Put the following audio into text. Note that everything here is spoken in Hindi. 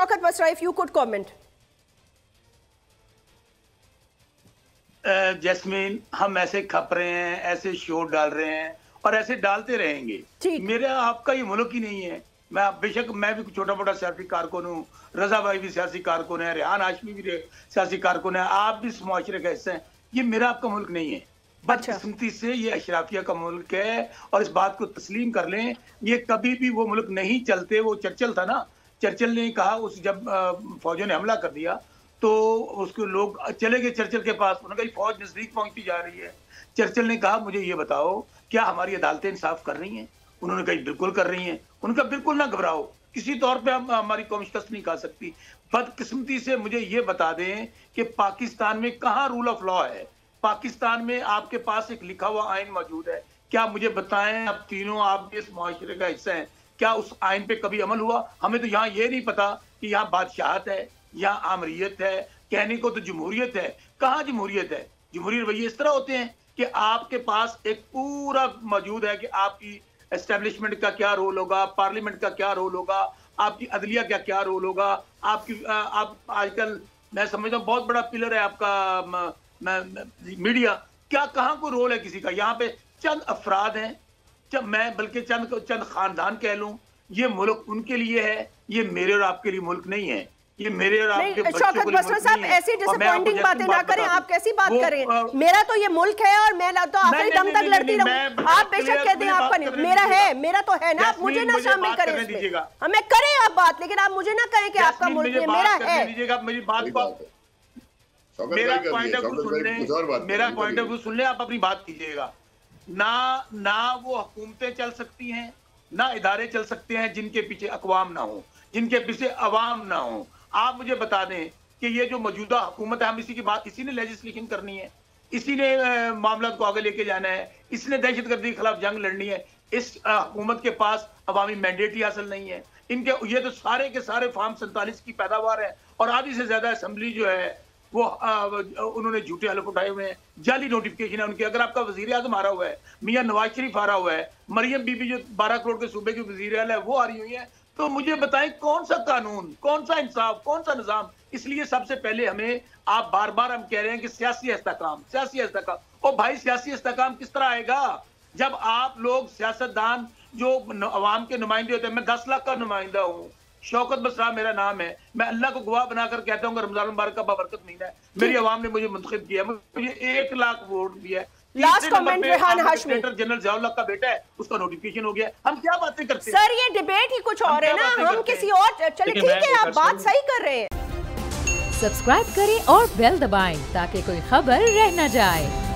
Shaukat Basra, if you could comment. Jasmine, हम ऐसे खप रहे हैं, ऐसे शोर डाल रहे हैं और ऐसे डालते रहेंगे। मेरा आपका ये मुल्क ही नहीं है। मैं बेशक मैं भी छोटा मोटा सियासी कारकुन हूँ, रजा भाई भी सियासी कारकुन है, रेहान हाशमी भी सियासी कारकुन है, आप भी इस मुआशरे का हिस्सा हैं। ये मेरा आपका मुल्क नहीं है। बदकिस्मती से ये अशराफिया का मुल्क है और इस बात को तस्लीम कर लें, ये कभी भी वो मुल्क नहीं चलते। वो चर्चिल था ना, चर्चिल ने कहा उस जब फौजों ने हमला कर दिया तो उसके लोग चले गए चर्चिल के पास, उन्होंने कहा फौज नजदीक पहुंचती जा रही है। चर्चिल ने कहा मुझे ये बताओ क्या हमारी अदालतें इंसाफ कर रही हैं? उन्होंने कहा बिल्कुल कर रही हैं। उनका बिल्कुल ना घबराओ, किसी तौर पे हम हमारी कौम शिकस्त नहीं खा सकती। बदकिस्मती से मुझे ये बता दें कि पाकिस्तान में कहाँ रूल ऑफ लॉ है? पाकिस्तान में आपके पास एक लिखा हुआ आइन मौजूद है, क्या मुझे बताएं? अब तीनों आप इस मुआशरे का हिस्सा हैं, क्या उस आइन पे कभी अमल हुआ? हमें तो यहाँ ये नहीं पता कि यहाँ बादशाहत है, यहाँ आमरीत है, कहने को तो जमहूरियत है। कहाँ जमहूरियत है? जमहूरी रवैये इस तरह होते हैं कि आपके पास एक पूरा मौजूद है कि आपकी एस्टेब्लिशमेंट का क्या रोल होगा, पार्लियामेंट का क्या रोल होगा, आपकी अदलिया का क्या रोल होगा, आपकी आप आजकल मैं समझता हूँ बहुत बड़ा पिलर है आपका मीडिया। क्या कहाँ को रोल है किसी का? यहाँ पे चंद अफराद हैं, मैं बल्कि चंद खानदान कह लूं, ये मुल्क उनके लिए है, ये मेरे और आपके लिए मुल्क नहीं है। ये मेरे और आपके बच्चों के लिए मुल्क नहीं है। ऐसी डिसअपॉइंटिंग बातें ना करें, आप कैसी बात करें? मेरा तो ये मुल्क है और मैं तो आखिरी दम तक लड़ती रहूं। आप बेशक कहते हैं आपका नहीं, मेरा है, मेरा तो है ना, आप मुझे ना शामिल करें इसमें। हमें करें आप बात, लेकिन आप मुझे ना कहें कि आपका मुल्क है, मेरा है। मेरी बात को, मेरा पॉइंट ऑफ व्यू सुन ले, आप अपनी बात कीजिएगा। ना वो हुकूमतें चल सकती हैं, ना इदारे चल सकते हैं जिनके पीछे अकवाम ना हो, जिनके पीछे अवाम ना हो। आप मुझे बता दें कि ये जो मौजूदा हुकूमत है, हम इसी की बात, इसी ने लेजिस्लेशन करनी है, इसी ने मामला को आगे लेके जाना है, इसने दहशतगर्दी के खिलाफ जंग लड़नी है। इस हुकूमत के पास अवामी मैंडेट ही हासिल नहीं है। इनके ये तो सारे के सारे फार्म 47 की पैदावार है और आधी से ज्यादा असेंबली जो है वो उन्होंने झूठे हलफ उठाए हुए हैं, जाली नोटिफिकेशन है उनकी। अगर आपका वजीर आजम आ रहा हुआ है, मियां नवाज शरीफ आ रहा हुआ है, मरियम बीबी जो 12 करोड़ के सूबे की वजीर आला है वो आ रही हुई है, तो मुझे बताएं कौन सा कानून, कौन सा इंसाफ, कौन सा निजाम? इसलिए सबसे पहले हमें, आप बार बार हम कह रहे हैं कि सियासी इस्तेकाम, सियासी इस्तेकाम। और भाई सियासी इस्तेकाम किस तरह आएगा जब आप लोग सियासतदान जो अवाम के नुमाइंदे होते हैं? मैं 10 लाख का नुमाइंदा हूँ, शौकत बसरा मेरा नाम है, मैं अल्लाह को गवाह बनाकर कहता हूँ रमजान मुबारक का बाबरकत महीना है, मेरी आवाम ने मुझे मुंतखब किया, मुझे 1 लाख वोट दिया है। Last comment Rehan Hashmi, general Ziaul हक का बेटा है, उसका नोटिफिकेशन हो गया। हम क्या बातें करते हैं सर? ये डिबेट ही कुछ और है ना, हम किसी और, चलिए ठीक है, आप बात सही कर रहे हैं। सब्सक्राइब करें और बेल दबाएं ताकि कोई खबर रह न जाए।